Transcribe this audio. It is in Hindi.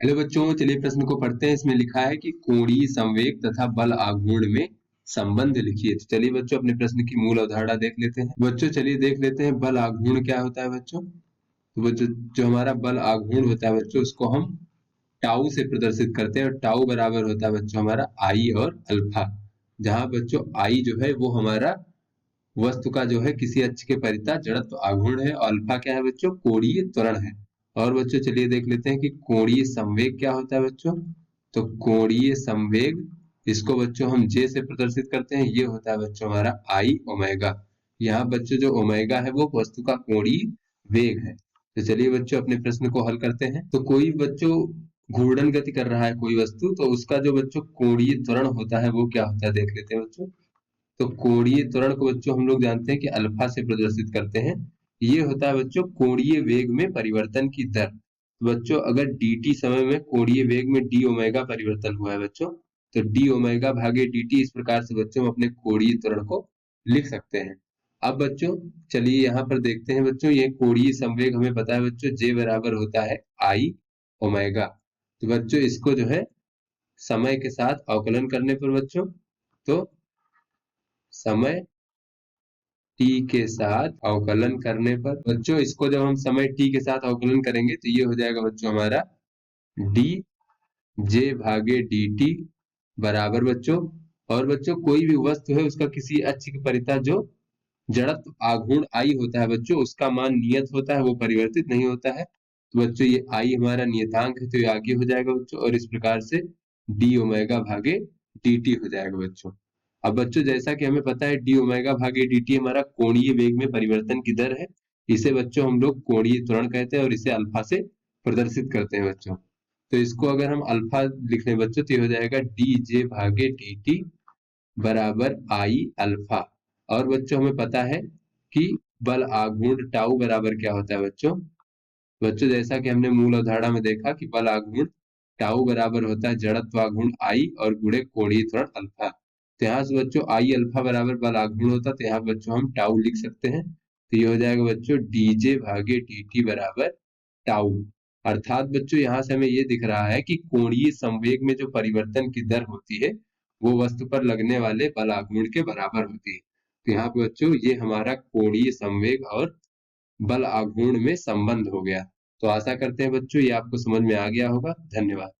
हेलो बच्चों, चलिए प्रश्न को पढ़ते हैं। इसमें लिखा है कि कोणीय संवेग तथा बल आघूर्ण में संबंध लिखिए। तो चलिए बच्चों अपने प्रश्न की मूल अवधारणा देख लेते हैं। बच्चों चलिए देख लेते हैं बल आघूर्ण क्या होता है बच्चों। तो बच्चों जो हमारा बल आघूर्ण होता है बच्चों, उसको हम टाउ से प्रदर्शित करते हैं और टाउ बराबर होता है बच्चों हमारा आई और अल्फा। जहां बच्चों आई जो है वो हमारा वस्तु का जो है किसी अक्ष के परितः जड़त्व आघूर्ण है और अल्फा क्या है बच्चों, कोणीय त्वरण है। और बच्चों चलिए देख लेते हैं कि कोणीय संवेग क्या होता है बच्चों। तो कोणीय संवेग, इसको बच्चों हम जे से प्रदर्शित करते हैं। ये होता है बच्चों हमारा आई ओमेगा। यहाँ बच्चों जो ओमेगा है वो वस्तु का कोणीय वेग है। तो चलिए बच्चों अपने प्रश्न को हल करते हैं। तो कोई बच्चों घूर्णन गति कर रहा है कोई वस्तु, तो उसका जो बच्चों कोणीय त्वरण होता है वो क्या होता है देख लेते हैं बच्चों। तो कोणीय त्वरण को बच्चों हम लोग जानते हैं कि अल्फा से प्रदर्शित करते हैं। ये होता है बच्चों कोणीय वेग में परिवर्तन की दर। तो बच्चों अगर dt समय में कोणीय वेग में d ओमेगा परिवर्तन हुआ है बच्चों, तो d ओमेगा भागे dt, इस प्रकार से बच्चों हम अपने कोणीय त्वरण को लिख सकते हैं। अब बच्चों चलिए यहाँ पर देखते हैं बच्चों, ये कोणीय संवेग हमें पता है बच्चों J बराबर होता है आई ओमेगा। तो बच्चों इसको जो है समय के साथ अवकलन करने पर बच्चों, तो समय t के साथ अवकलन करने पर बच्चों, इसको जब हम समय t के साथ अवकलन करेंगे तो ये हो जाएगा बच्चों हमारा d j भागे dt बराबर बच्चों। और बच्चों कोई भी वस्तु है उसका किसी अक्ष के परितः जो जड़त्व आघूर्ण आई होता है बच्चों, उसका मान नियत होता है, वो परिवर्तित नहीं होता है। तो बच्चों ये आई हमारा नियतांक है, तो ये आगे हो जाएगा बच्चों, और इस प्रकार से डी ओमेगा भागे dt हो जाएगा बच्चों। अब बच्चों जैसा कि हमें पता है डी ओमेगा भागे dt हमारा कोणीय वेग में परिवर्तन की दर है। इसे बच्चों हम लोग कोणीय त्वरण कहते हैं और इसे अल्फा से प्रदर्शित करते हैं बच्चों। तो इसको अगर हम अल्फा लिख लें बच्चों, तो ये हो जाएगा डी जे भागे dt बराबर आई अल्फा। और बच्चों हमें पता है कि बल आघूर्ण टाउ बराबर क्या होता है बच्चों। बच्चों जैसा कि हमने मूल अवधारणा में देखा कि बल आघूर्ण टाउ बराबर होता है जड़त्व आघूर्ण आई और गुणे कोणीय त्वरण अल्फा। तो यहाँ से बच्चों आई अल्फा बराबर बल आघूर्ण होता है, तो यहाँ बच्चों हम टाउ लिख सकते हैं। तो ये हो जाएगा बच्चों डीजे भागे dt बराबर टाउ। अर्थात बच्चों यहाँ से हमें ये दिख रहा है कि कोणीय संवेग में जो परिवर्तन की दर होती है वो वस्तु पर लगने वाले बल आघूर्ण के बराबर होती है। तो यहाँ पे बच्चों ये हमारा कोणीय संवेग और बल आघूर्ण में संबंध हो गया। तो आशा करते हैं बच्चों ये आपको समझ में आ गया होगा। धन्यवाद।